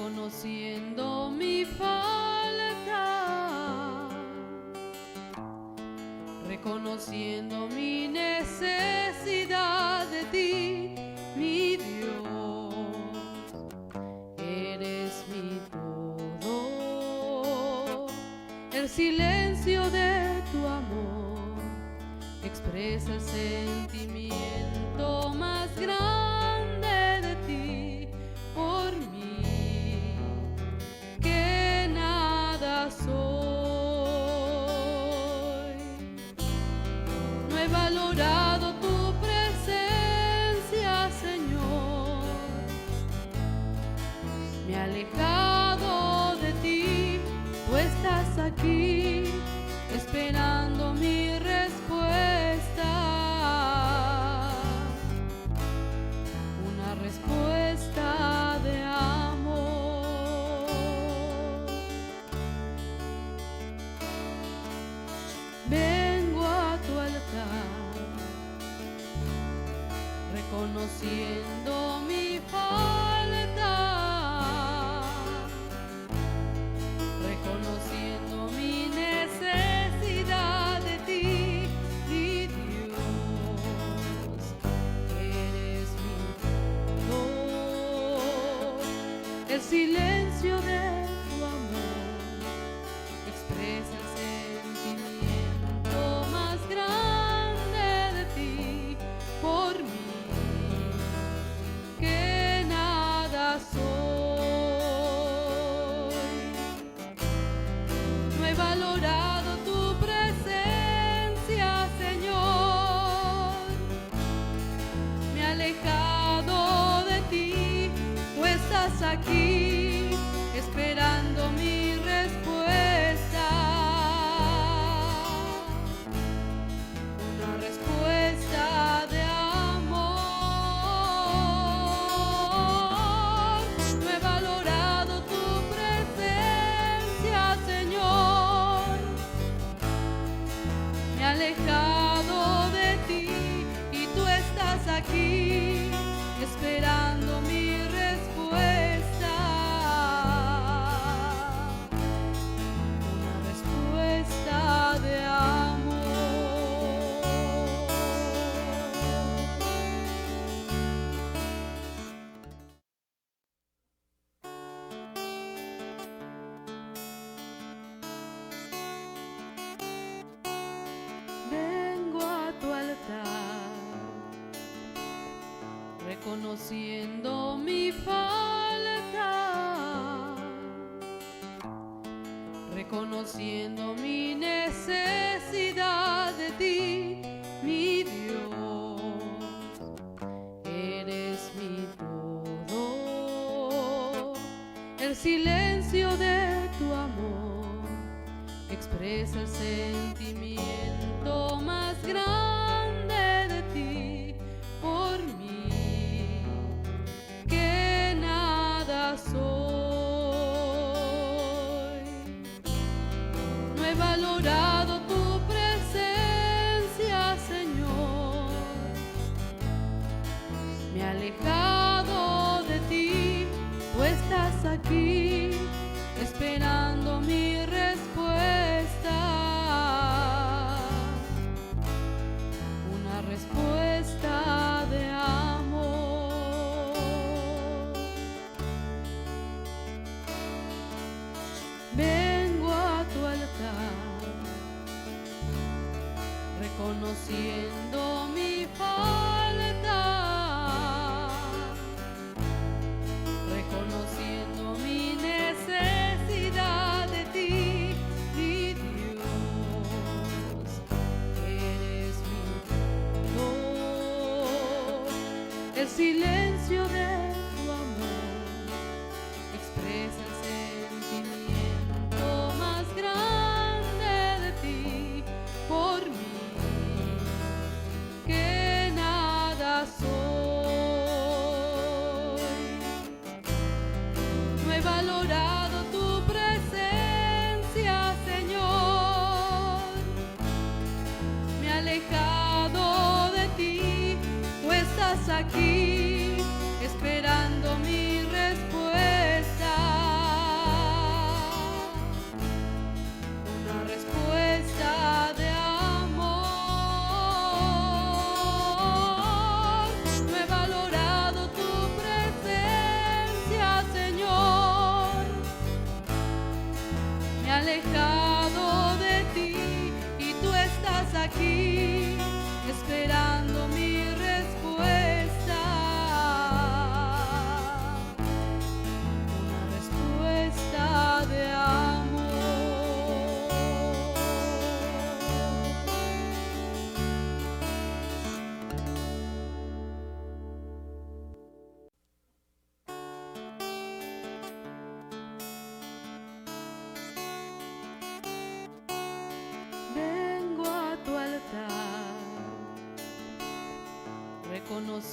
reconociendo mi falta, reconociendo mi necesidad de ti, mi Dios, eres mi todo. El silencio de tu amor expresa el sentimiento más grande de ti por mí, que nada soy. No he valorado tu presencia, Señor. Me he alejado de ti, tú estás aquí esperando mi respuesta. Una respuesta de amor. Vengo a tu altar, reconociendo mi falta, reconociendo mi necesidad de ti, mi Dios, eres mi todo. El silencio de tu amor expresa el sentimiento más grande de ti por mí, que nada soy. No he valorado tu presencia, Señor. Me he alejado de ti, tú estás aquí esperando mi respuesta. Una respuesta de amor. No he valorado tu presencia, Señor. Me he alejado de ti y tú estás aquí esperando mi respuesta. Una respuesta de amor. Vengo a tu altar, reconociendo mi falta, reconociendo mi necesidad de ti, mi Dios, eres mi todo. El silencio de tu amor expresa el sentimiento más grande de ti por mí, que nada soy. No he valorado tu presencia, Señor. Me he alejado de ti, tú estás aquí esperando mi respuesta. Una respuesta de amor. Vengo a tu altar, reconociendo mi falta, reconociendo mi necesidad de ti, mi Dios, eres mi todo. El silencio de tu amor expresa el sentimiento más grande de ti por mí, que nada soy. No he valorado tu presencia, Señor. Me he alejado de ti, tú estás aquí esperando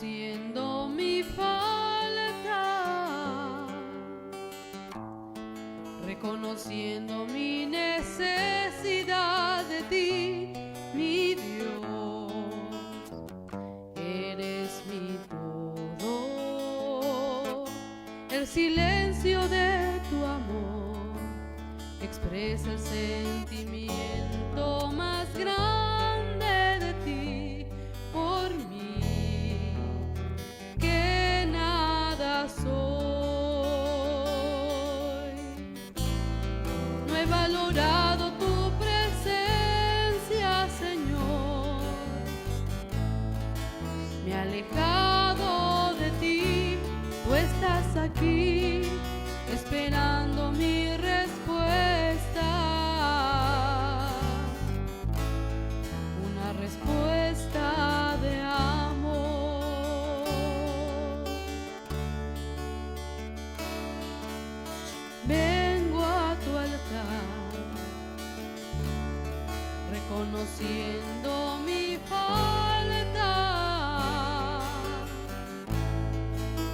reconociendo mi falta, reconociendo mi necesidad de ti, mi Dios, eres mi todo. El silencio de tu amor expresa el sentimiento más grande de ti por mí, que nada soy. No he valorado tu presencia, Señor. Me he alejado de ti, tú estás aquí esperando mi respuesta, una respuesta de amor. Vengo a tu altar, reconociendo mi falta,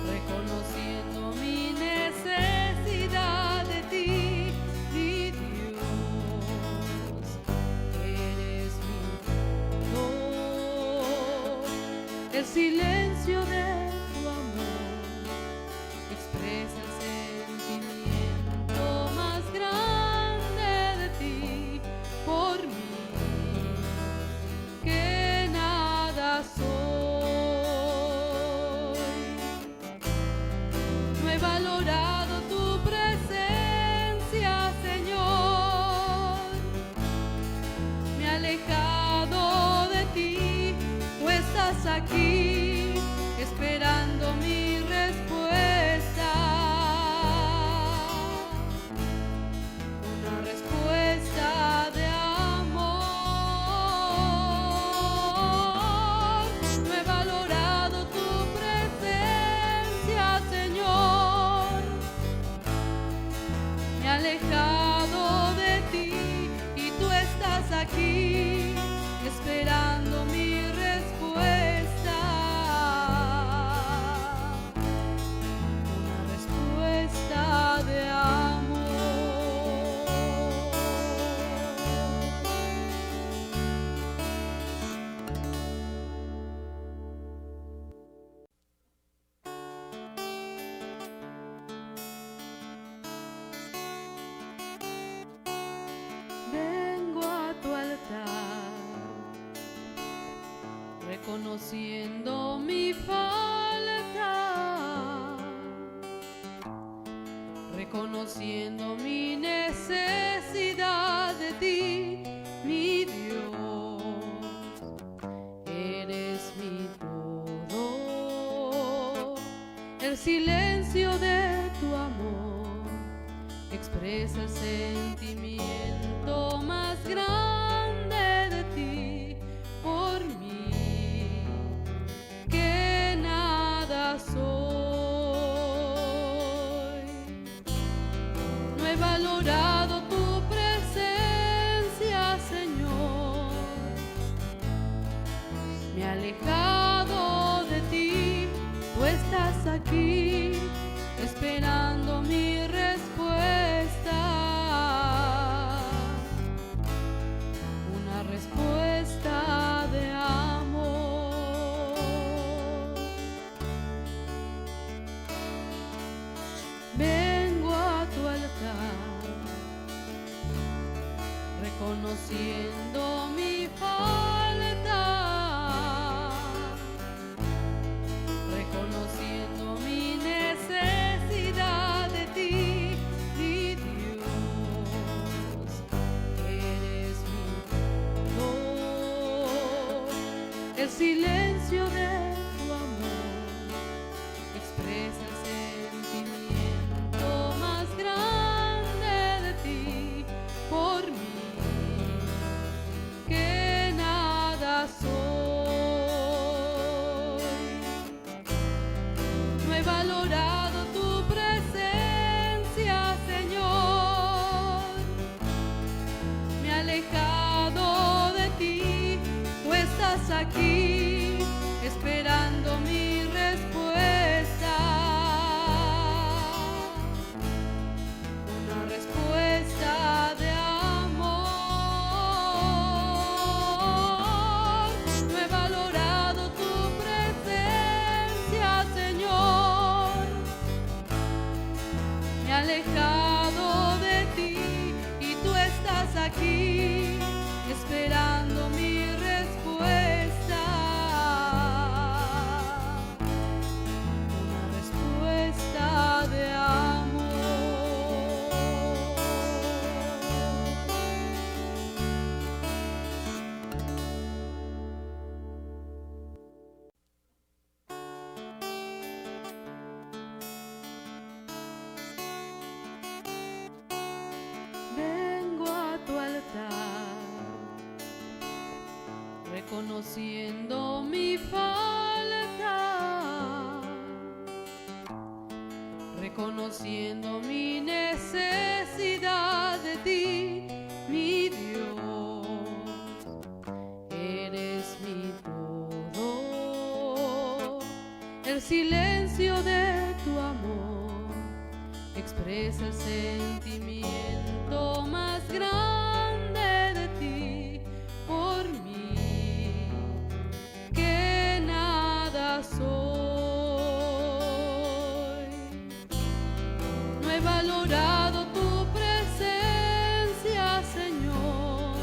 reconociendo mi necesidad de ti, mi Dios, eres mi todo. El silencio de tu amor expresa el sentimiento más grande de ti por mí, que nada soy. No he valorado tu presencia, Señor. Me he alejado de ti, tú estás aquí esperando mi respuesta, una respuesta de amor. No he valorado tu presencia, Señor. Me he alejado de ti y tú estás aquí esperando mi respuesta, una respuesta de amor. Vengo a tu altar, reconociendo mi falta, reconociendo mi necesidad de ti, mi Dios, eres mi todo. El silencio de tu amor expresa el sentimiento más grande de ti por mí, que nada soy. No he valorado tu presencia, Señor. Me he alejado de ti, tú estás aquí esperando mi respuesta, una respuesta de amor. Vengo a tu altar, reconociendo mi falta, reconociendo mi necesidad de ti, mi Dios, eres mi todo. El silencio de tu amor expresa el sentimiento más grande de ti por mí, que nada soy. No he valorado tu presencia, Señor. Me he alejado de ti, tú estás aquí esperando mi reconociendo mi falta, reconociendo mi necesidad de ti, mi Dios, eres mi todo. El silencio de tu amor expresa el sentimiento más grande de ti por mí, que nada soy. No he valorado tu presencia, Señor.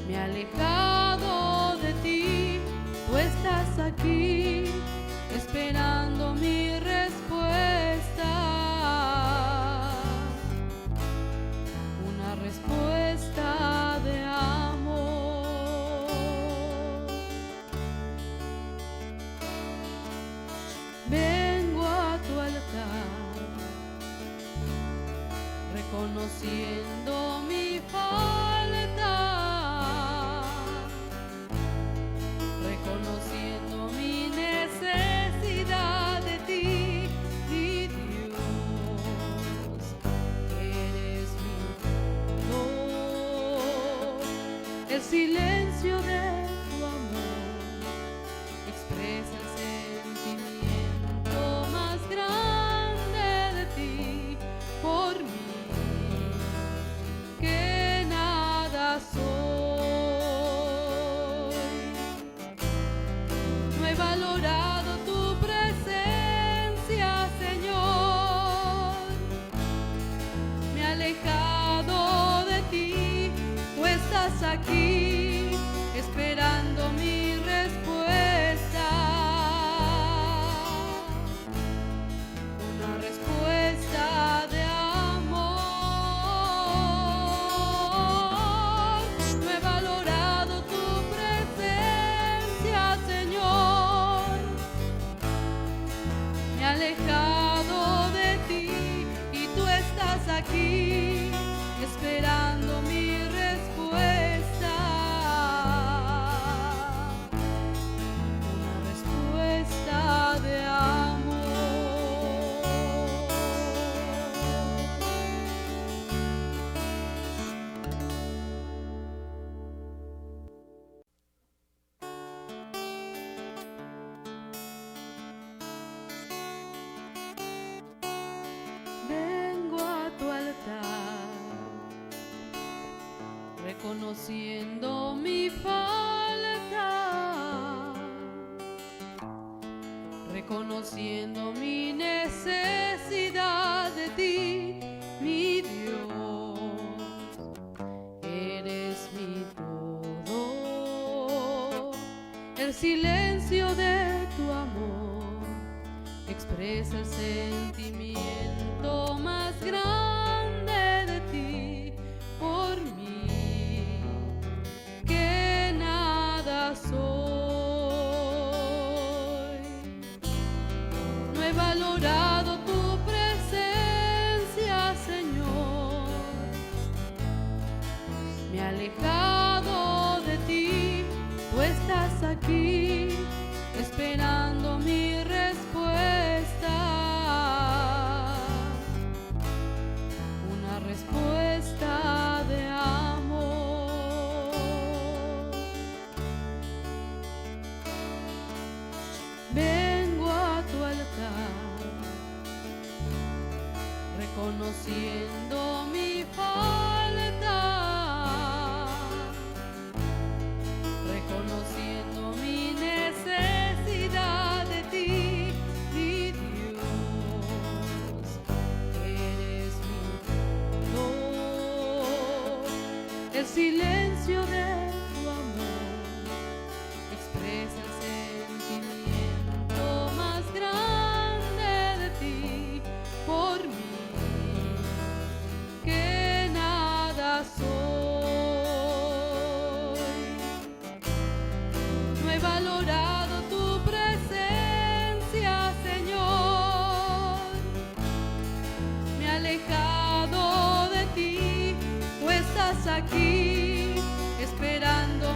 Me he alejado de ti, tú estás aquí esperando mi respuesta, una respuesta de amor. Vengo a tu altar, reconociendo mi falta, reconociendo mi necesidad de ti, mi Dios, eres mi todo. El silencio de tu amor expresa el sentimiento más grande de ti por mí, que nada soy. No he valorado tu presencia, Señor. Me he alejado de ti, tú estás aquí esperando mi respuesta, una respuesta de amor. No he valorado tu presencia, Señor. Me he alejado de ti y tú estás aquí esperando mi respuesta, una respuesta de amor. Vengo a tu altar, reconociendo mi falta, reconociendo mi necesidad de ti, mi Dios, eres mi todo. El silencio de tu amor expresa el sentimiento más grande de ti por mí, que nada soy. No he valorado tu presencia, Señor. Me he alejado de ti, tú estás aquí esperando mi respuesta, una respuesta de amor. Vengo a tu altar, reconociendo mi falta, reconociendo mi necesidad de ti, mi Dios, eres mi todo. El silencio de tu amor expresa el sentimiento más grande de ti por mí, que nada soy. No he valorado tu presencia, Señor. Me he alejado de ti, tú estás aquí esperando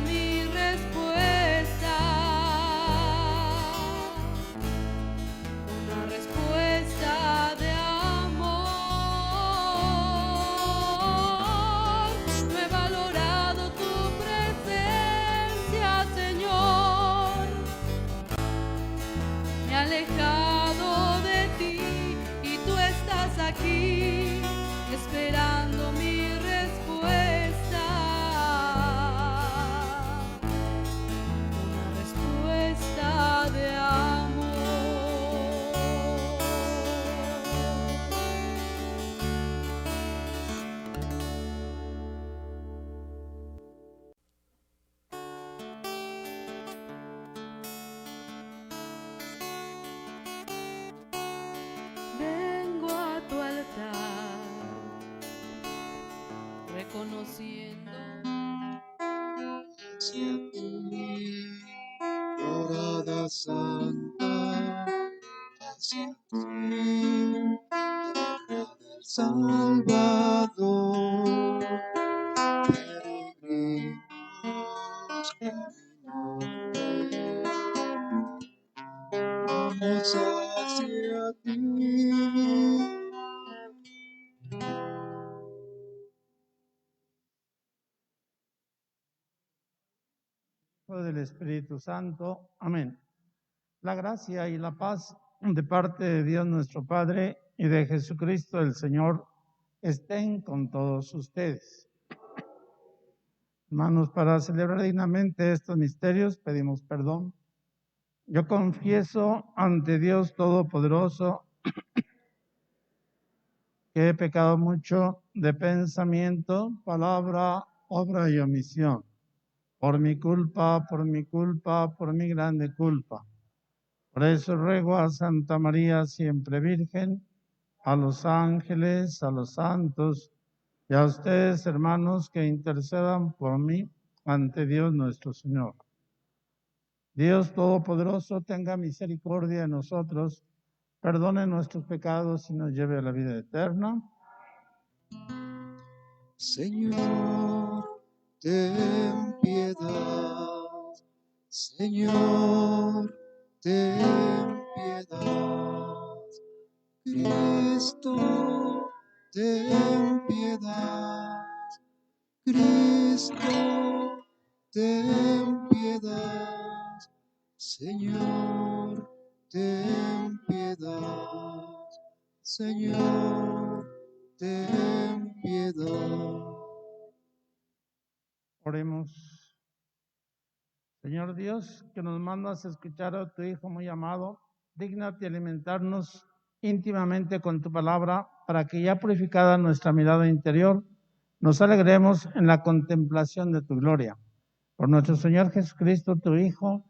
reconociendo hacia ti, morada santa, hacia ti, tierra del Salvador, peregrinos caminantes, vamos hacia ti. Del Espíritu Santo. Amén. La gracia y la paz de parte de Dios nuestro Padre y de Jesucristo el Señor estén con todos ustedes. Hermanos, para celebrar dignamente estos misterios pedimos perdón. Yo confieso ante Dios Todopoderoso que he pecado mucho de pensamiento, palabra, obra y omisión. Por mi culpa, por mi culpa, por mi grande culpa. Por eso ruego a Santa María, siempre Virgen, a los ángeles, a los santos y a ustedes, hermanos, que intercedan por mí ante Dios nuestro Señor. Dios Todopoderoso, tenga misericordia de nosotros, perdone nuestros pecados y nos lleve a la vida eterna. Señor, ten piedad. Señor, ten piedad. Cristo, ten piedad. Cristo, ten piedad. Señor, ten piedad. Señor, ten piedad. Oremos. Señor Dios, que nos mandas a escuchar a tu Hijo muy amado, dígnate alimentarnos íntimamente con tu palabra, para que ya purificada nuestra mirada interior, nos alegremos en la contemplación de tu gloria. Por nuestro Señor Jesucristo, tu Hijo,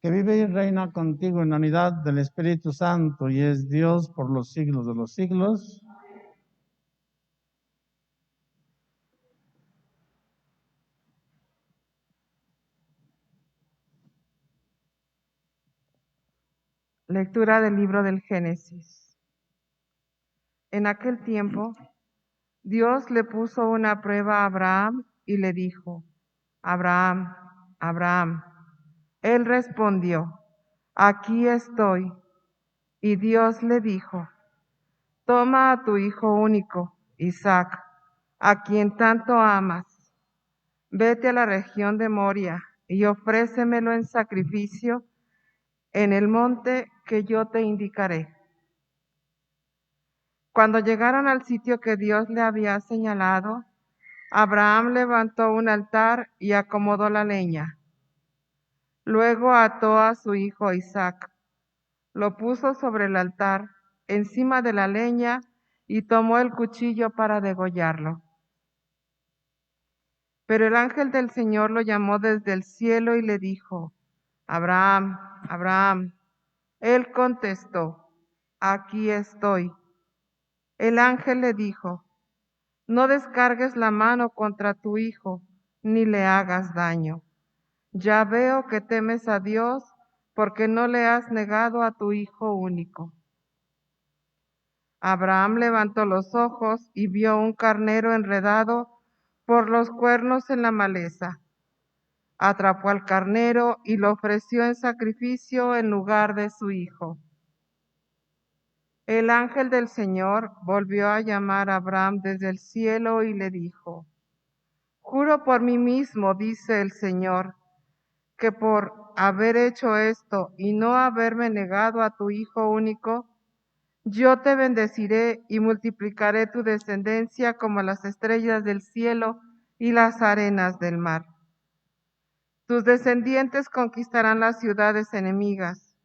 que vive y reina contigo en la unidad del Espíritu Santo y es Dios por los siglos de los siglos. Lectura del libro del Génesis. En aquel tiempo, Dios le puso una prueba a Abraham y le dijo: Abraham, Abraham. Él respondió: aquí estoy. Y Dios le dijo: toma a tu hijo único, Isaac, a quien tanto amas. Vete a la región de Moria y ofrécemelo en sacrificio en el monte que yo te indicaré. Cuando llegaron al sitio que Dios le había señalado, Abraham levantó un altar y acomodó la leña. Luego ató a su hijo Isaac, lo puso sobre el altar, encima de la leña, y tomó el cuchillo para degollarlo. Pero el ángel del Señor lo llamó desde el cielo y le dijo: Abraham, Abraham. Él contestó: aquí estoy. El ángel le dijo: no descargues la mano contra tu hijo, ni le hagas daño. Ya veo que temes a Dios, porque no le has negado a tu hijo único. Abraham levantó los ojos y vio un carnero enredado por los cuernos en la maleza. Atrapó al carnero y lo ofreció en sacrificio en lugar de su hijo. El ángel del Señor volvió a llamar a Abraham desde el cielo y le dijo: juro por mí mismo, dice el Señor, que por haber hecho esto y no haberme negado a tu hijo único, yo te bendeciré y multiplicaré tu descendencia como las estrellas del cielo y las arenas del mar. Tus descendientes conquistarán las ciudades enemigas.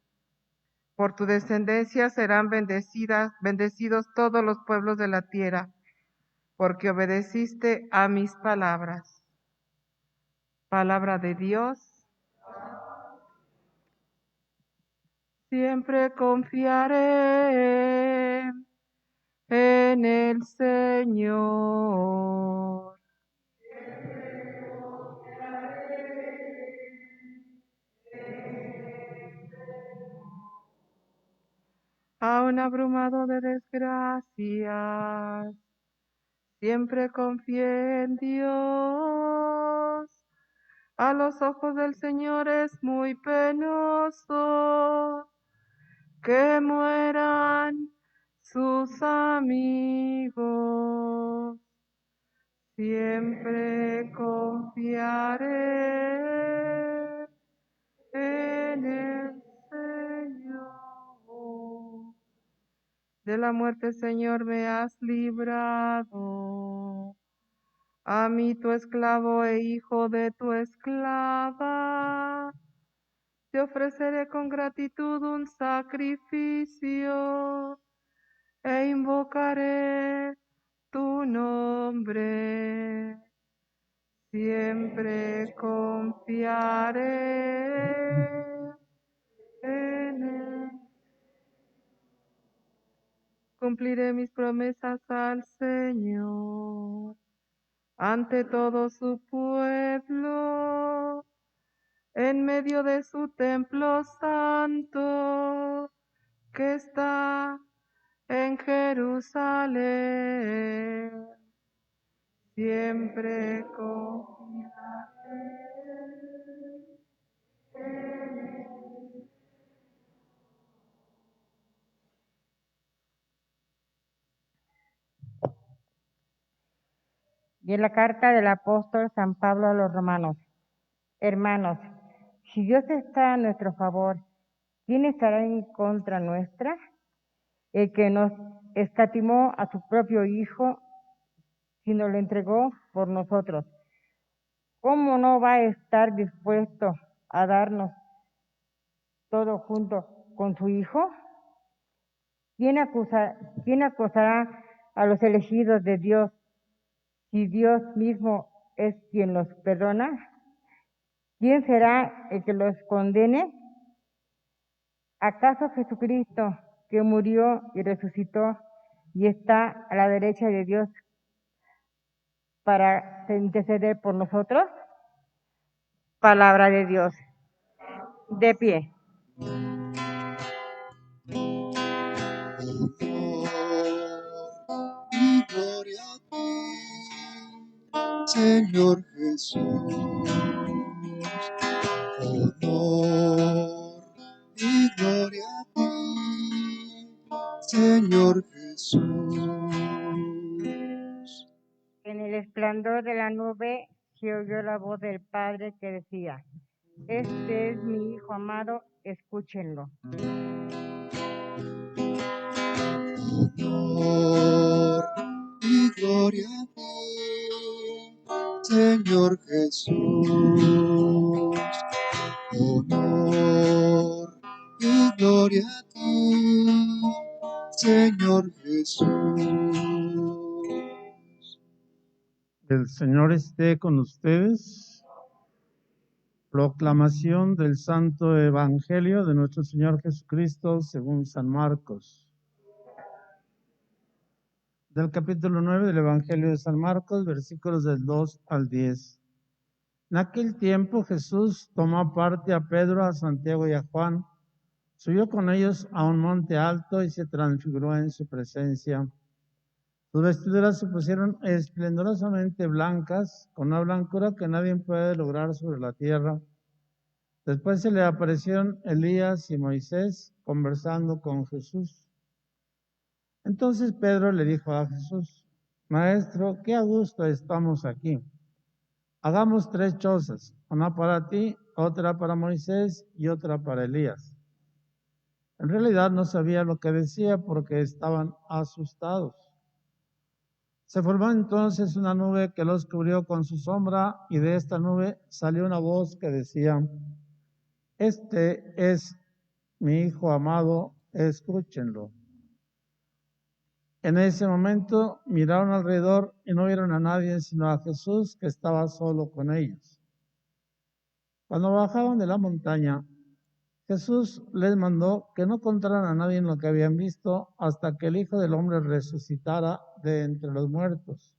Por tu descendencia serán bendecidos todos los pueblos de la tierra, porque obedeciste a mis palabras. Palabra de Dios. Siempre confiaré en el Señor. aún abrumado de desgracias, siempre confié en Dios. A los ojos del Señor es muy penoso que mueran sus amigos. Siempre confiaré en el Señor. De la muerte, Señor, me has librado. A mí, tu esclavo e hijo de tu esclava, te ofreceré con gratitud un sacrificio e invocaré tu nombre. Siempre confiaré en él. Cumpliré mis promesas al Señor ante todo su pueblo, en medio de su templo santo que está en Jerusalén. Siempre confiaré en él. Y en la carta del apóstol San Pablo a los romanos: hermanos, si Dios está a nuestro favor, ¿quién estará en contra nuestra? El que nos escatimó a su propio Hijo, sino lo entregó por nosotros, ¿cómo no va a estar dispuesto a darnos todo junto con su Hijo? ¿Quién acusará a los elegidos de Dios si Dios mismo es quien los perdona? ¿Quién será el que los condene? ¿Acaso Jesucristo, que murió y resucitó y está a la derecha de Dios para interceder por nosotros? Palabra de Dios. De pie. Honor y gloria a ti, Señor Jesús. Honor y gloria a ti, Señor Jesús. En el esplendor de la nube se oyó la voz del Padre que decía: este es mi Hijo amado, escúchenlo. Honor y gloria a ti, Señor Jesús. Honor y gloria a ti, Señor Jesús. El Señor esté con ustedes. Proclamación del Santo Evangelio de nuestro Señor Jesucristo según San Marcos. Del capítulo 9 del Evangelio de San Marcos, versículos del 2 al 10. En aquel tiempo Jesús tomó aparte a Pedro, a Santiago y a Juan, subió con ellos a un monte alto y se transfiguró en su presencia. Sus vestiduras se pusieron esplendorosamente blancas, con una blancura que nadie puede lograr sobre la tierra. Después se le aparecieron Elías y Moisés conversando con Jesús. Entonces Pedro le dijo a Jesús: Maestro, qué a gusto estamos aquí. Hagamos 3 chozas, una para ti, otra para Moisés y otra para Elías. En realidad no sabía lo que decía porque estaban asustados. Se formó entonces una nube que los cubrió con su sombra, y de esta nube salió una voz que decía: este es mi Hijo amado, escúchenlo. En ese momento miraron alrededor y no vieron a nadie sino a Jesús, que estaba solo con ellos. Cuando bajaban de la montaña, Jesús les mandó que no contaran a nadie lo que habían visto hasta que el Hijo del Hombre resucitara de entre los muertos.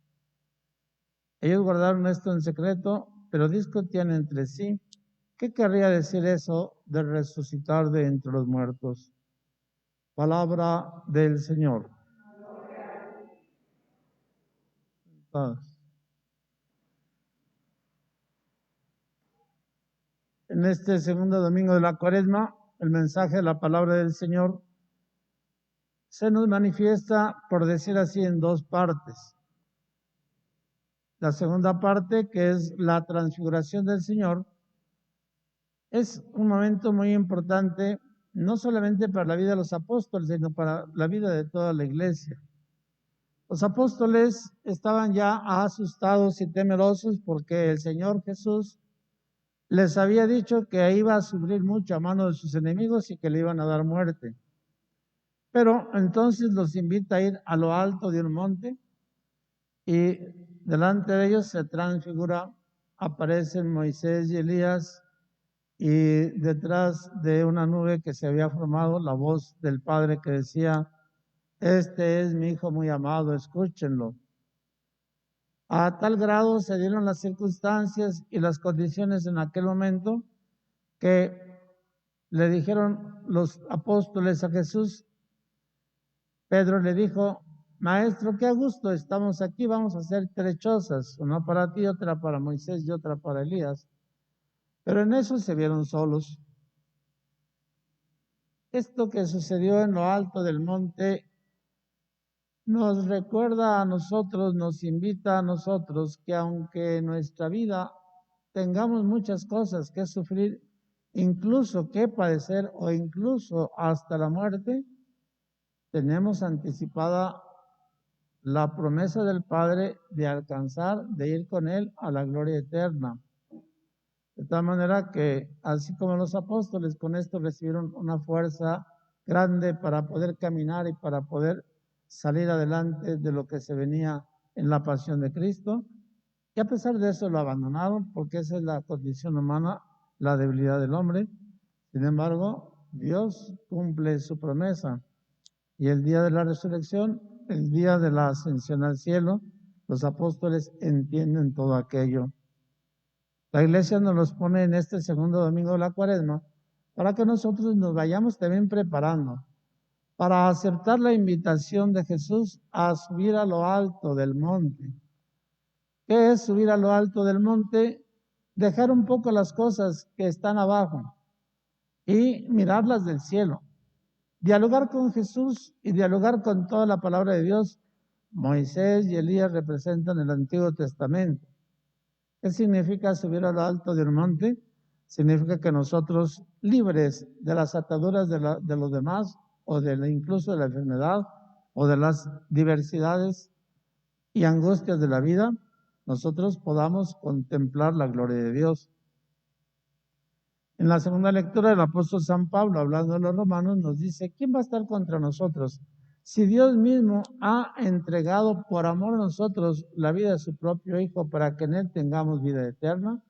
Ellos guardaron esto en secreto, pero discutían entre sí: ¿qué querría decir eso de resucitar de entre los muertos? Palabra del Señor. En este segundo domingo de la Cuaresma, el mensaje de la palabra del Señor se nos manifiesta, por decir así, en dos partes. La segunda parte, que es la transfiguración del Señor, es un momento muy importante, no solamente para la vida de los apóstoles, sino para la vida de toda la iglesia. Los apóstoles estaban ya asustados y temerosos porque el Señor Jesús les había dicho que iba a sufrir mucho a mano de sus enemigos y que le iban a dar muerte. Pero entonces los invita a ir a lo alto de un monte y delante de ellos se transfigura, aparecen Moisés y Elías, y detrás de una nube que se había formado, la voz del Padre que decía: este es mi Hijo muy amado, escúchenlo. A tal grado se dieron las circunstancias y las condiciones en aquel momento que le dijeron los apóstoles a Jesús. Pedro le dijo: Maestro, qué a gusto estamos aquí, vamos a hacer 3 chozas, una para ti, otra para Moisés y otra para Elías. Pero en eso se vieron solos. Esto que sucedió en lo alto del monte nos recuerda a nosotros, nos invita a nosotros que aunque en nuestra vida tengamos muchas cosas que sufrir, incluso que padecer o incluso hasta la muerte, tenemos anticipada la promesa del Padre de alcanzar, de ir con Él a la gloria eterna. De tal manera que, así como los apóstoles, con esto recibieron una fuerza grande para poder caminar y para poder salir adelante de lo que se venía en la pasión de Cristo. Y a pesar de eso lo abandonaron, porque esa es la condición humana, la debilidad del hombre. Sin embargo, Dios cumple su promesa. Y el día de la resurrección, el día de la ascensión al cielo, los apóstoles entienden todo aquello. La iglesia nos los pone en este segundo domingo de la Cuaresma para que nosotros nos vayamos también preparando para aceptar la invitación de Jesús a subir a lo alto del monte. ¿Qué es subir a lo alto del monte? Dejar un poco las cosas que están abajo y mirarlas del cielo. Dialogar con Jesús y dialogar con toda la palabra de Dios. Moisés y Elías representan el Antiguo Testamento. ¿Qué significa subir a lo alto del monte? Significa que nosotros, libres de las ataduras de los demás, o incluso de la enfermedad, o de las diversidades y angustias de la vida, nosotros podamos contemplar la gloria de Dios. En la segunda lectura del apóstol San Pablo, hablando de los romanos, nos dice: ¿quién va a estar contra nosotros? Si Dios mismo ha entregado por amor a nosotros la vida de su propio Hijo para que en Él tengamos vida eterna.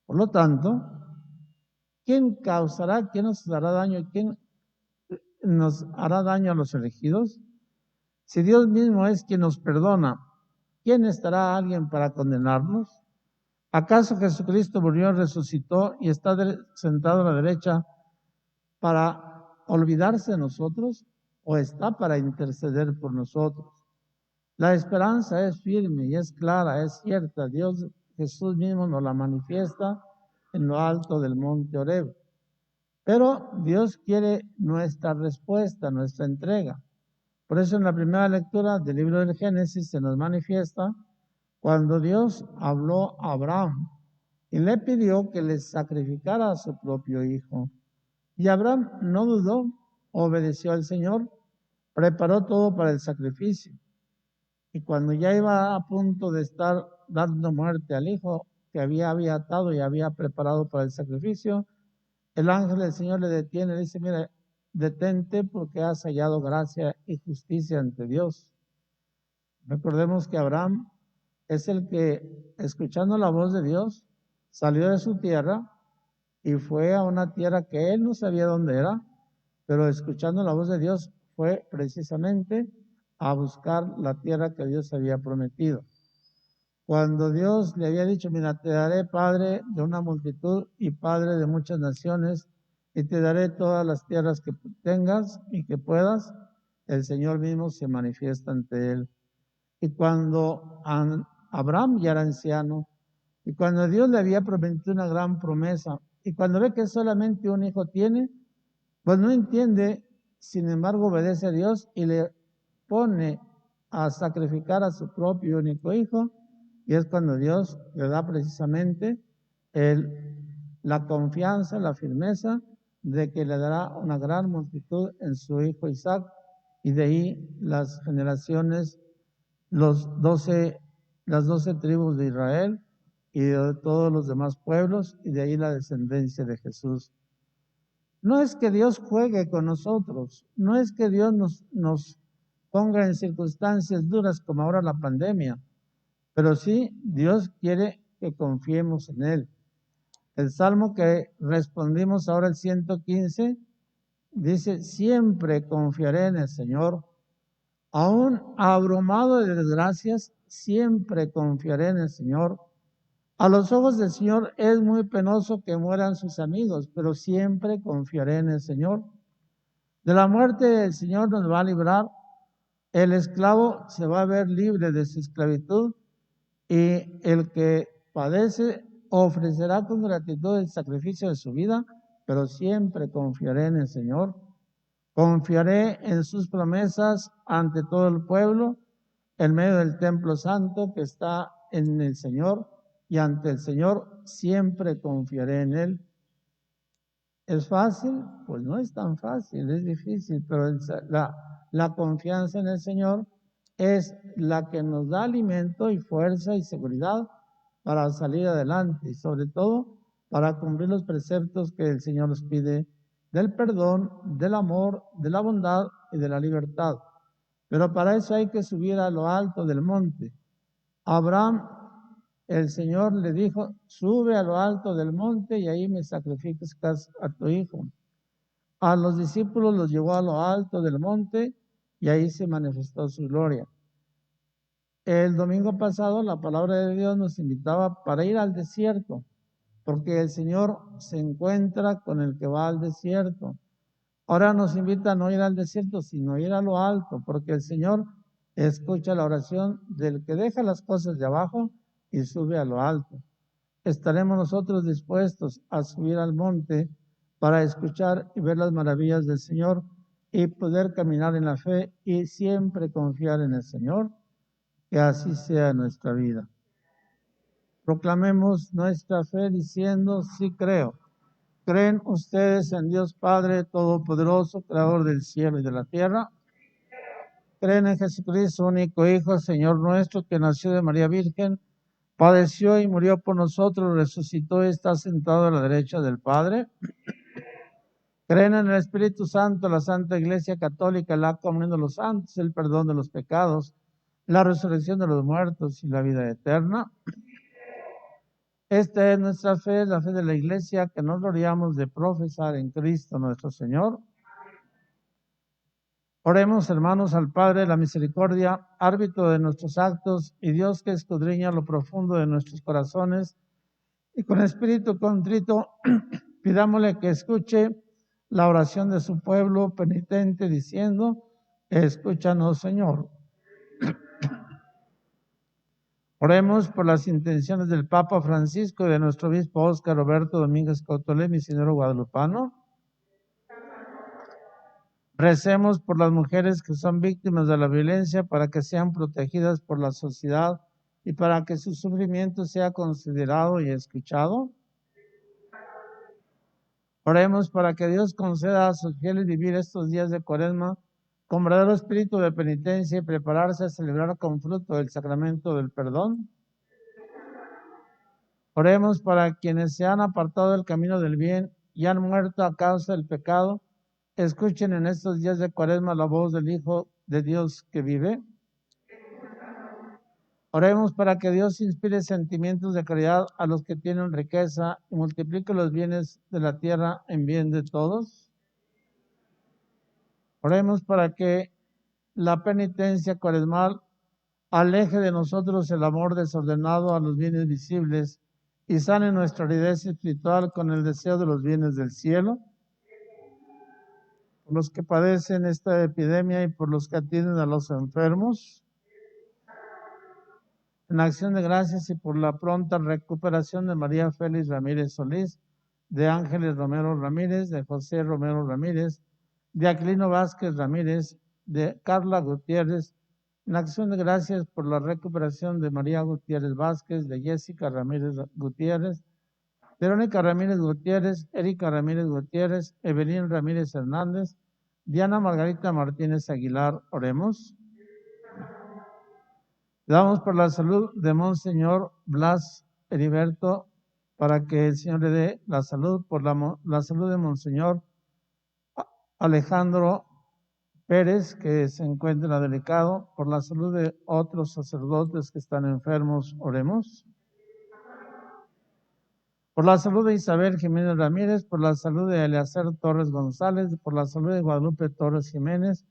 Por lo tanto, ¿quién causará, quién nos hará daño, quién nos hará daño a los elegidos? Si Dios mismo es quien nos perdona, ¿quién estará alguien para condenarnos? ¿Acaso Jesucristo murió, resucitó y está sentado a la derecha para olvidarse de nosotros, o está para interceder por nosotros? La esperanza es firme y es clara, es cierta. Dios Jesús mismo nos la manifiesta en lo alto del monte Oreb. Pero Dios quiere nuestra respuesta, nuestra entrega. Por eso en la primera lectura del libro del Génesis se nos manifiesta cuando Dios habló a Abraham y le pidió que le sacrificara a su propio hijo. Y Abraham no dudó, obedeció al Señor, preparó todo para el sacrificio. Y cuando ya iba a punto de estar dando muerte al hijo que había atado y había preparado para el sacrificio, el ángel del Señor le detiene y le dice: mira, detente porque has hallado gracia y justicia ante Dios. Recordemos que Abraham es el que, escuchando la voz de Dios, salió de su tierra y fue a una tierra que él no sabía dónde era, pero escuchando la voz de Dios fue precisamente a buscar la tierra que Dios había prometido. Cuando Dios le había dicho: mira, te daré padre de una multitud y padre de muchas naciones, y te daré todas las tierras que tengas y que puedas. El Señor mismo se manifiesta ante él. Y cuando Abraham ya era anciano, y cuando Dios le había prometido una gran promesa, y cuando ve que solamente un hijo tiene, pues no entiende, sin embargo obedece a Dios y le pone a sacrificar a su propio único hijo, y es cuando Dios le da precisamente la confianza, la firmeza de que le dará una gran multitud en su hijo Isaac, y de ahí las generaciones, las 12 tribus de Israel y de todos los demás pueblos, y de ahí la descendencia de Jesús. No es que Dios juegue con nosotros, no es que Dios nos ponga en circunstancias duras como ahora la pandemia, pero sí Dios quiere que confiemos en Él. El salmo que respondimos ahora, el 115, dice: siempre confiaré en el Señor, aún abrumado de desgracias, siempre confiaré en el Señor. A los ojos del Señor es muy penoso que mueran sus amigos, pero siempre confiaré en el Señor. De la muerte el Señor nos va a librar. El esclavo se va a ver libre de su esclavitud, y el que padece ofrecerá con gratitud el sacrificio de su vida, pero siempre confiaré en el Señor. Confiaré en sus promesas ante todo el pueblo, en medio del templo santo que está en el Señor, y ante el Señor siempre confiaré en Él. ¿Es fácil? Pues no es tan fácil, es difícil, pero la confianza en el Señor es la que nos da alimento y fuerza y seguridad para salir adelante, y sobre todo para cumplir los preceptos que el Señor nos pide, del perdón, del amor, de la bondad y de la libertad. Pero para eso hay que subir a lo alto del monte. Abraham, el Señor le dijo: sube a lo alto del monte y ahí me sacrificas a tu hijo. A los discípulos los llevó a lo alto del monte y ahí se manifestó su gloria. El domingo pasado la palabra de Dios nos invitaba para ir al desierto, porque el Señor se encuentra con el que va al desierto. Ahora nos invita a no ir al desierto, sino ir a lo alto, porque el Señor escucha la oración del que deja las cosas de abajo y sube a lo alto. ¿Estaremos nosotros dispuestos a subir al monte para escuchar y ver las maravillas del Señor y poder caminar en la fe y siempre confiar en el Señor? Que así sea nuestra vida. Proclamemos nuestra fe diciendo: sí creo. ¿Creen ustedes en Dios Padre Todopoderoso, Creador del cielo y de la tierra? ¿Creen en Jesucristo, su único Hijo, Señor nuestro, que nació de María Virgen, padeció y murió por nosotros, resucitó y está sentado a la derecha del Padre? ¿Creen en el Espíritu Santo, la Santa Iglesia Católica, la comunión de los santos, el perdón de los pecados, la resurrección de los muertos y la vida eterna? Esta es nuestra fe, la fe de la Iglesia, que nos gloriamos de profesar en Cristo nuestro Señor. Oremos, hermanos, al Padre de la misericordia, árbitro de nuestros actos y Dios que escudriña lo profundo de nuestros corazones, y con espíritu contrito pidámosle que escuche la oración de su pueblo penitente, diciendo: escúchanos, Señor. Oremos por las intenciones del Papa Francisco y de nuestro obispo Óscar Roberto Domínguez Cautolé, misionero guadalupano. Recemos por las mujeres que son víctimas de la violencia, para que sean protegidas por la sociedad y para que su sufrimiento sea considerado y escuchado. Oremos para que Dios conceda a sus fieles vivir estos días de Cuaresma con verdadero espíritu de penitencia y prepararse a celebrar con fruto el sacramento del perdón. Oremos para quienes se han apartado del camino del bien y han muerto a causa del pecado, escuchen en estos días de Cuaresma la voz del Hijo de Dios que vive. Oremos para que Dios inspire sentimientos de caridad a los que tienen riqueza y multiplique los bienes de la tierra en bien de todos. Oremos para que la penitencia cuaresmal aleje de nosotros el amor desordenado a los bienes visibles y sane nuestra aridez espiritual con el deseo de los bienes del cielo. por los que padecen esta epidemia y por los que atienden a los enfermos. En acción de gracias y por la pronta recuperación de María Félix Ramírez Solís, de Ángeles Romero Ramírez, de José Romero Ramírez, de Aquilino Vázquez Ramírez, de Carla Gutiérrez. En acción de gracias por la recuperación de María Gutiérrez Vázquez, de Jessica Ramírez Gutiérrez, Verónica Ramírez Gutiérrez, Erika Ramírez Gutiérrez, Evelyn Ramírez Hernández, Diana Margarita Martínez Aguilar. Oremos. Damos por la salud de Monseñor Blas Heriberto, para que el Señor le dé la salud, por la salud de Monseñor Alejandro Pérez, que se encuentra delicado, por la salud de otros sacerdotes que están enfermos. Oremos. Por la salud de Isabel Jiménez Ramírez, por la salud de Eleazar Torres González, por la salud de Guadalupe Torres Jiménez,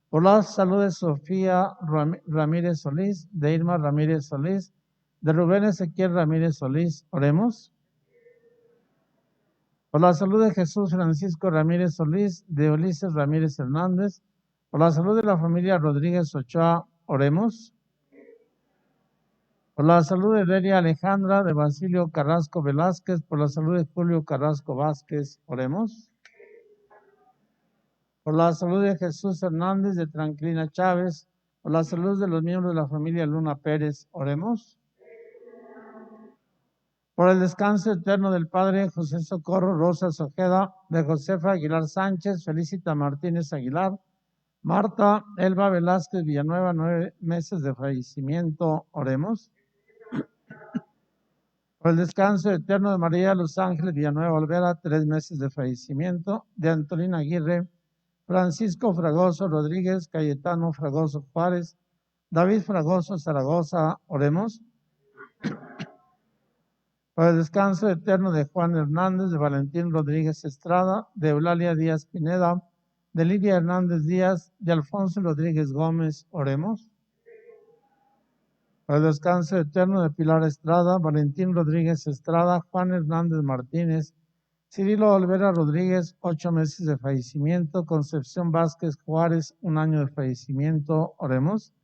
por la salud de Sofía Ramírez Solís, de Irma Ramírez Solís, de Rubén Ezequiel Ramírez Solís. Oremos. Por la salud de Jesús Francisco Ramírez Solís, de Ulises Ramírez Hernández, por la salud de la familia Rodríguez Ochoa. Oremos. Por la salud de Delia Alejandra, de Basilio Carrasco Velázquez, por la salud de Julio Carrasco Vázquez. Oremos. Por la salud de Jesús Hernández, de Tranquilina Chávez, por la salud de los miembros de la familia Luna Pérez. Oremos. Por el descanso eterno del Padre José Socorro Rosas Ojeda, de Josefa Aguilar Sánchez, Felicita Martínez Aguilar, Marta Elba Velázquez Villanueva, 9 meses de fallecimiento. Oremos. Por el descanso eterno de María Los Ángeles Villanueva Olvera, 3 meses de fallecimiento, de Antolina Aguirre, Francisco Fragoso Rodríguez, Cayetano Fragoso Juárez, David Fragoso Zaragoza. Oremos. Por el descanso eterno de Juan Hernández, de Valentín Rodríguez Estrada, de Eulalia Díaz Pineda, de Lidia Hernández Díaz, de Alfonso Rodríguez Gómez. Oremos. Por el descanso eterno de Pilar Estrada, Valentín Rodríguez Estrada, Juan Hernández Martínez, Cirilo Olvera Rodríguez, 8 meses de fallecimiento, Concepción Vázquez Juárez, 1 año de fallecimiento. Oremos.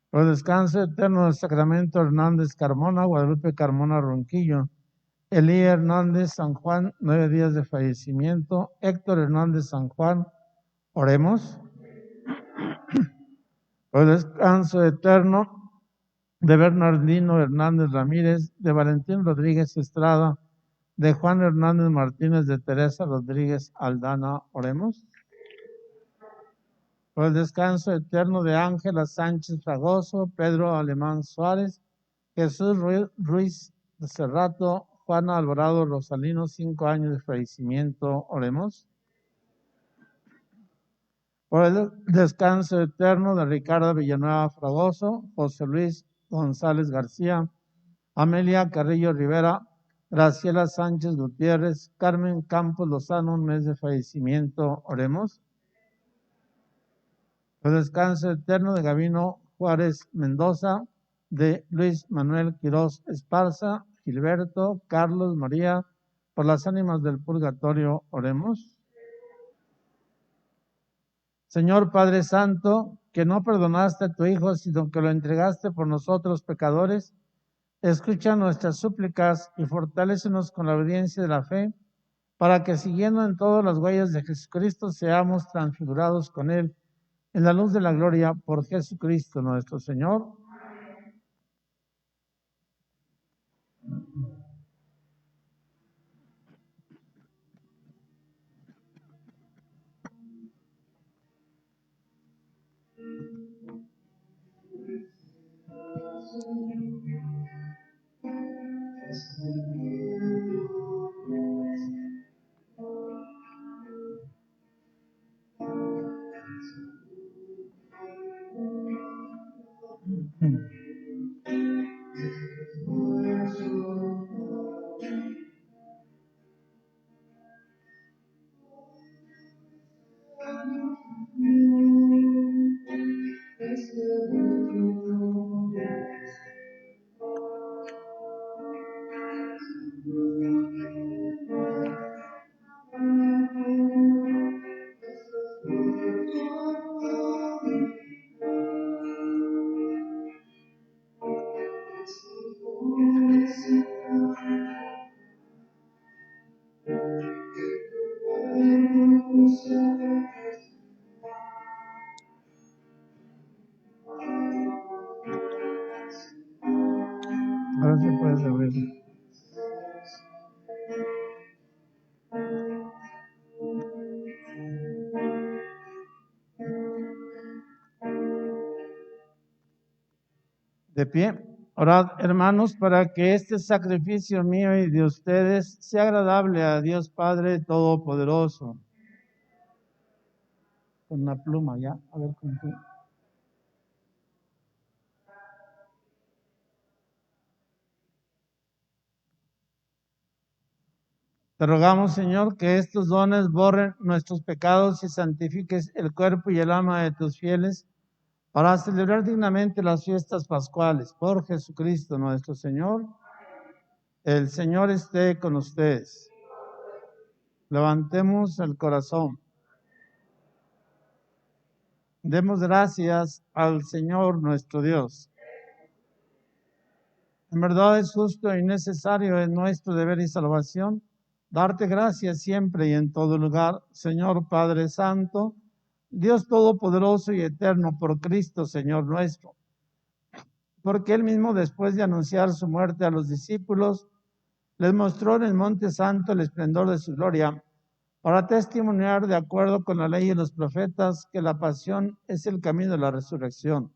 Por el descanso eterno del Sacramento Hernández Carmona, Guadalupe Carmona Ronquillo, Elí Hernández San Juan, 9 días de fallecimiento, Héctor Hernández San Juan. Oremos. Por el descanso eterno de Bernardino Hernández Ramírez, de Valentín Rodríguez Estrada, de Juan Hernández Martínez, de Teresa Rodríguez Aldana. Oremos. Por el descanso eterno de Ángela Sánchez Fragoso, Pedro Alemán Suárez, Jesús Ruiz de Cerrato, Juana Alvarado Rosalino, 5 años de fallecimiento. Oremos. Por el descanso eterno de Ricardo Villanueva Fragoso, José Luis González García, Amelia Carrillo Rivera, Graciela Sánchez Gutiérrez, Carmen Campos Lozano, 1 mes de fallecimiento. Oremos. Por el descanso eterno de Gabino Juárez Mendoza, de Luis Manuel Quirós Esparza, Gilberto, Carlos, María, por las ánimas del purgatorio. Oremos. Señor Padre Santo, que no perdonaste a tu Hijo, sino que lo entregaste por nosotros pecadores, escucha nuestras súplicas y fortalécenos con la obediencia de la fe, para que siguiendo en todas las huellas de Jesucristo seamos transfigurados con Él en la luz de la gloria por Jesucristo nuestro Señor. Ahora sí puedes abrirlo. De pie, orad, hermanos, para que este sacrificio mío y de ustedes sea agradable a Dios Padre Todopoderoso. Con una pluma ya, a ver con qué. Te rogamos, Señor, que estos dones borren nuestros pecados y santifiques el cuerpo y el alma de tus fieles para celebrar dignamente las fiestas pascuales. Por Jesucristo nuestro Señor. El Señor esté con ustedes. Levantemos el corazón. Demos gracias al Señor nuestro Dios. En verdad es justo y necesario, es nuestro deber y salvación, darte gracias siempre y en todo lugar, Señor Padre Santo, Dios Todopoderoso y Eterno, por Cristo, Señor nuestro. Porque Él mismo, después de anunciar su muerte a los discípulos, les mostró en el Monte Santo el esplendor de su gloria, para testimoniar de acuerdo con la ley y los profetas que la pasión es el camino de la resurrección.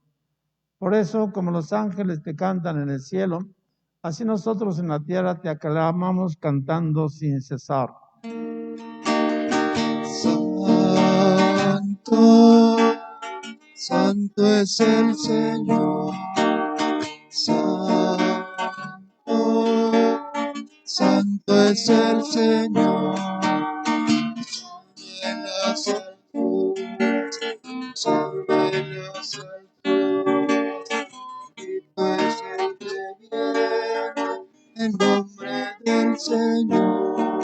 Por eso, como los ángeles te cantan en el cielo, así nosotros en la tierra te aclamamos cantando sin cesar. Santo, santo es el Señor. Santo, santo es el Señor. En las alturas, en las alturas, bendito es el que viene en nombre del Señor.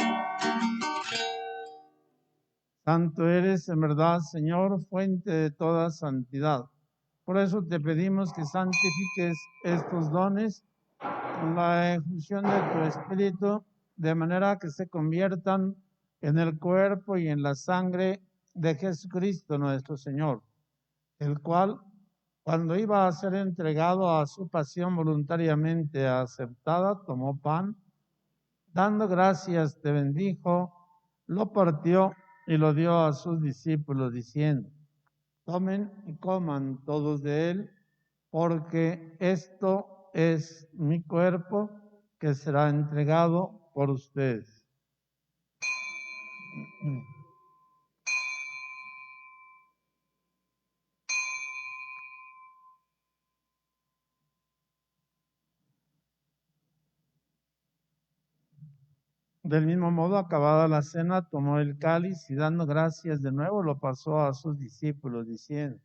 Santo eres en verdad, Señor, fuente de toda santidad. Por eso te pedimos que santifiques estos dones con la efusión de tu Espíritu, de manera que se conviertan en el cuerpo y en la sangre de Jesucristo nuestro Señor, el cual, cuando iba a ser entregado a su pasión voluntariamente aceptada, tomó pan, dando gracias, te bendijo, lo partió y lo dio a sus discípulos, diciendo: tomen y coman todos de él, porque esto es mi cuerpo que será entregado por ustedes. Del mismo modo, acabada la cena, tomó el cáliz y dando gracias de nuevo lo pasó a sus discípulos, diciendo: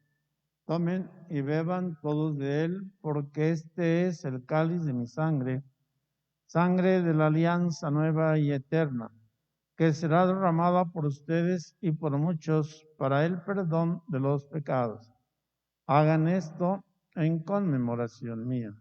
tomen y beban todos de él, porque este es el cáliz de mi sangre, sangre de la alianza nueva y eterna, que será derramada por ustedes y por muchos para el perdón de los pecados. Hagan esto en conmemoración mía.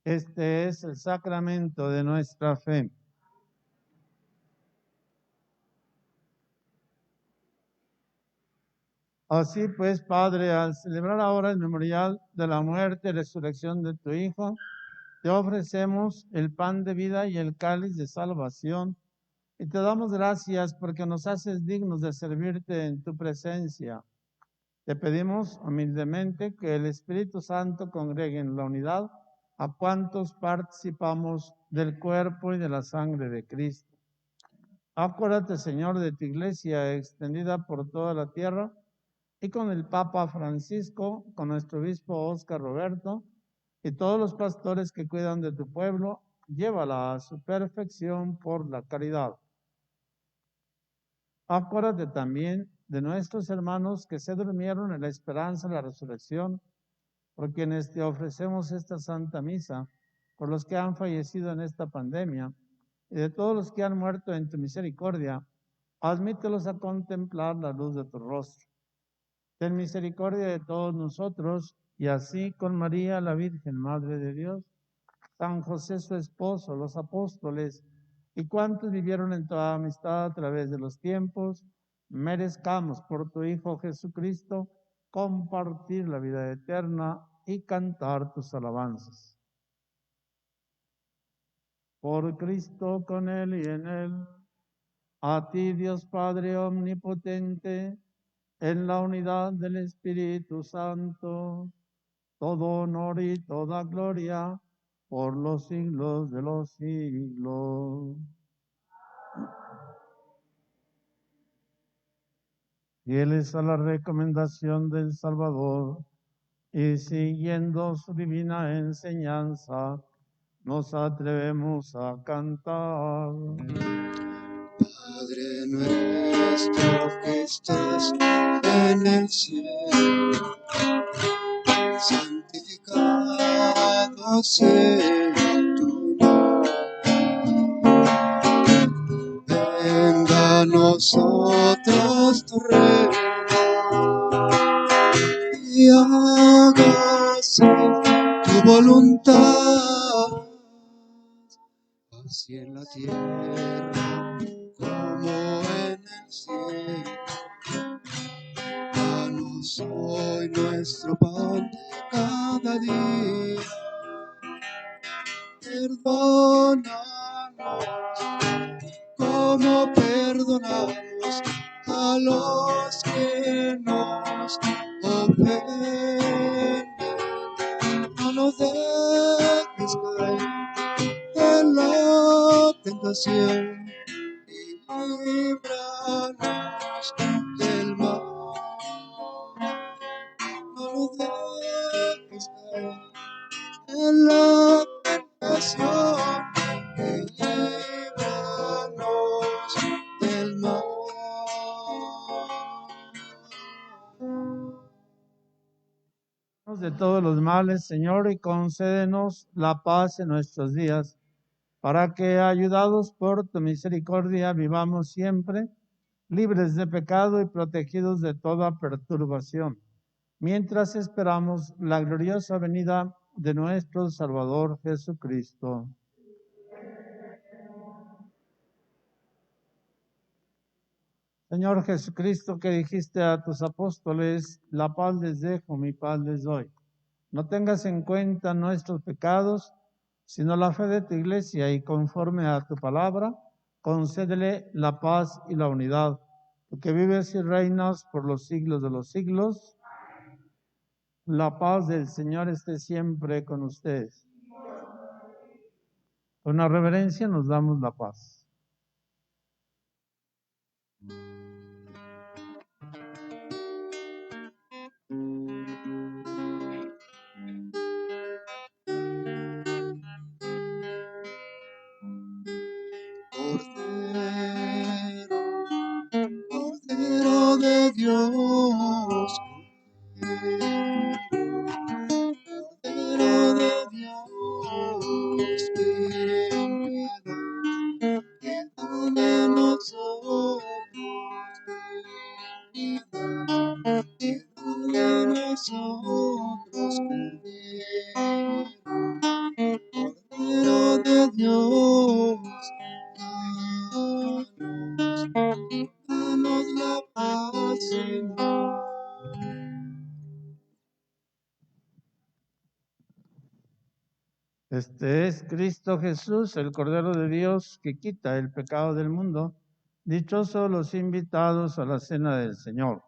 Este es el sacramento de nuestra fe. Así pues, Padre, al celebrar ahora el memorial de la muerte y resurrección de tu Hijo, te ofrecemos el pan de vida y el cáliz de salvación, y te damos gracias porque nos haces dignos de servirte en tu presencia. Te pedimos humildemente que el Espíritu Santo congregue en la unidad a cuantos participamos del cuerpo y de la sangre de Cristo. Acuérdate, Señor, de tu iglesia extendida por toda la tierra, y con el Papa Francisco, con nuestro obispo Óscar Roberto, y todos los pastores que cuidan de tu pueblo, llévala a su perfección por la caridad. Acuérdate también de nuestros hermanos que se durmieron en la esperanza de la resurrección, por quienes te ofrecemos esta Santa Misa, por los que han fallecido en esta pandemia, y de todos los que han muerto en tu misericordia, admítelos a contemplar la luz de tu rostro. Ten misericordia de todos nosotros, y así con María, la Virgen Madre de Dios, San José su esposo, los apóstoles y cuantos vivieron en toda amistad a través de los tiempos, merezcamos por tu Hijo Jesucristo compartir la vida eterna y cantar tus alabanzas. Por Cristo, con Él y en Él, a ti Dios Padre omnipotente, en la unidad del Espíritu Santo, todo honor y toda gloria por los siglos de los siglos. Fieles a la recomendación del Salvador y siguiendo su divina enseñanza, nos atrevemos a cantar. Padre nuestro que estás en el cielo, santificado sea tu nombre. Venga a nosotros tu reino y hágase tu voluntad, así en la tierra como en el cielo. Danos hoy nuestro pan de cada día. Perdónanos como perdonamos a los que nos ofenden. No nos dejes caer en la tentación y líbranos del mal. No nos dejes caer en la tentación y líbranos del mal. De todos los males, Señor, y concédenos la paz en nuestros días, para que, ayudados por tu misericordia, vivamos siempre libres de pecado y protegidos de toda perturbación, mientras esperamos la gloriosa venida de nuestro Salvador Jesucristo. Señor Jesucristo, que dijiste a tus apóstoles, la paz les dejo, mi paz les doy. No tengas en cuenta nuestros pecados, sino la fe de tu iglesia, y conforme a tu palabra, concédele la paz y la unidad. Tú que vives y reinas por los siglos de los siglos, la paz del Señor esté siempre con ustedes. Con la reverencia nos damos la paz. Cordero de Dios, Cordero de Dios, ten piedad de nosotros, piedad de nosotros, Cordero de Dios, danos la paz, Señor. Este es Cristo Jesús, el Cordero de Dios, que quita el pecado del mundo. Dichosos los invitados a la cena del Señor.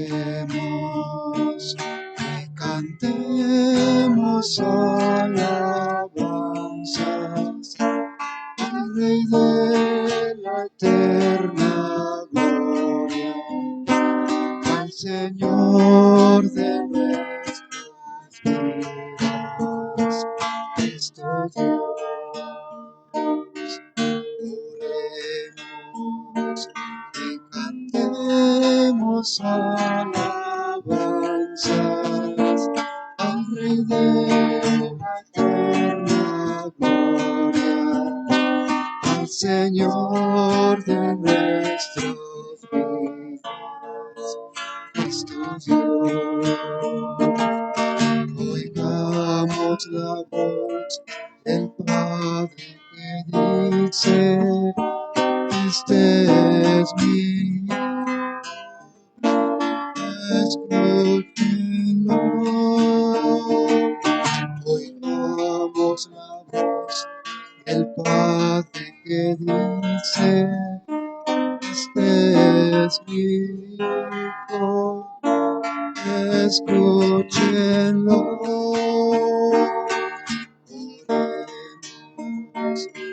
Oremos y cantemos alabanzas al Rey de la eterna gloria, al Señor de nuestras vidas. alabanzas al Rey de la eterna gloria, al Señor de nuestros vidas, Cristo Dios. Oigamos la voz del Padre que dice: este es mi Hijo, escúchenlo. Oigamos la voz del Padre que dice: este es mi Hijo, escúchenlo. Oremos y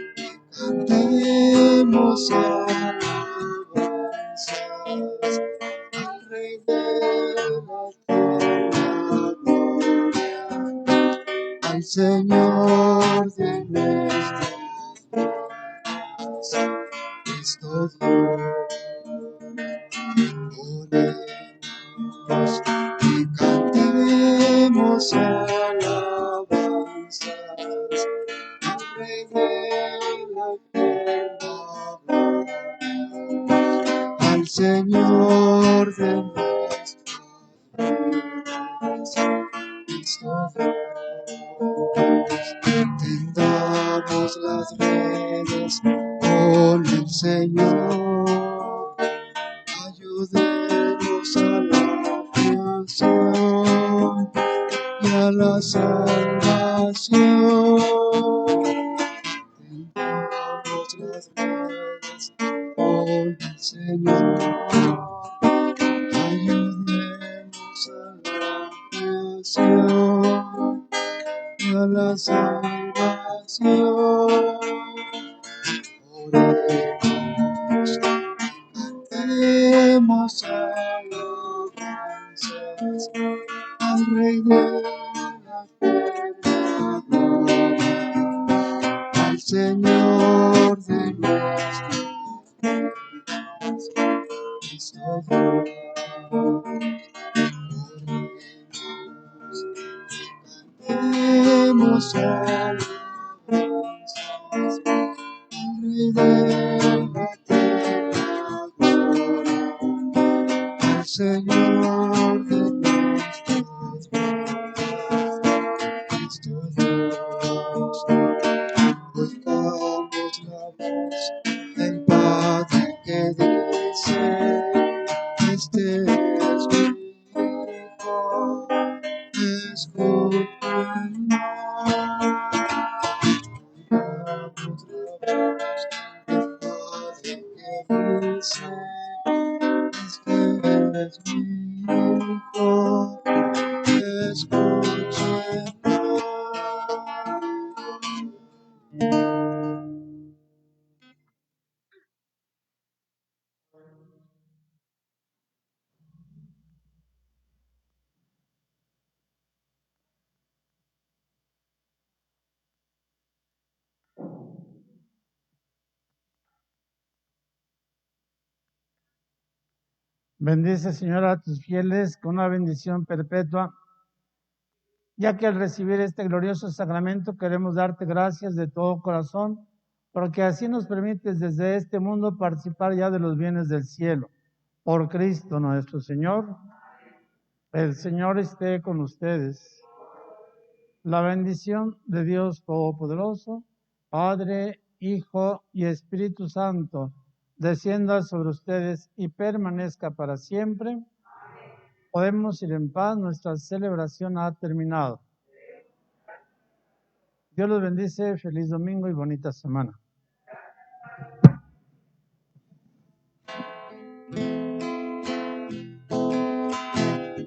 cantemos alabanzas al Rey de la eterna gloria, al Señor de nuestras vidas, Cristo Dios. Oremos y cantemos alabanzas al Rey de la eterna gloria, al Señor de nuestras vidas, Cristo Dios. Tendamos las redes con el Señor, ayudemos a la creación y a la salvación. Tendamos las redes con el Señor, ayudemos a la creación y a la salvación. Oremos y cantemos alabanzas al Rey de la eterna gloria, al Señor de nuestras vidas, Cristo Dios. Oremos y cantemos alabanzas al Rey de la eterna gloria, al Señor de nuestras vidas, Cristo Dios. Oigamos la voz del Padre que dice: este es mi Hijo, escúchenlo. Oigamos la voz del Padre que dice: este es mi Hijo, escúchenlo. Bendice, Señor, a tus fieles con una bendición perpetua, ya que al recibir este glorioso sacramento queremos darte gracias de todo corazón, porque así nos permites desde este mundo participar ya de los bienes del cielo. Por Cristo nuestro Señor. El Señor esté con ustedes. La bendición de Dios Todopoderoso, Padre, Hijo y Espíritu Santo, descienda sobre ustedes y permanezca para siempre. Podemos ir en paz, nuestra celebración ha terminado. Dios los bendice, feliz domingo y bonita semana.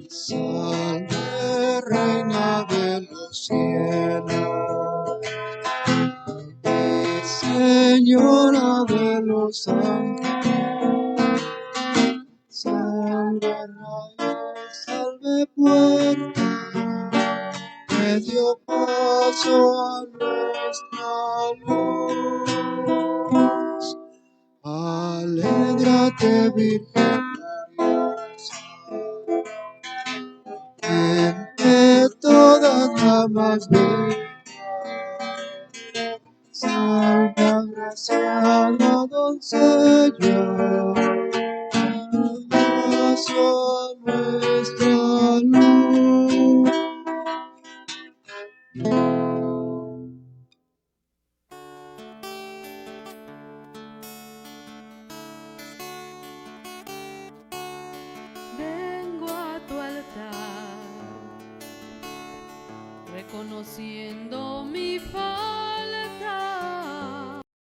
Salve, Reina de los cielos, y Señora de los ángeles. Salve, Raíz, salve, puerta, que dio paso a nuestra luz. Alégrate, Virgen María, más bella. Salva, agraciada doncella, paso a nuestra luz. Vengo a tu altar, reconociendo mi falta.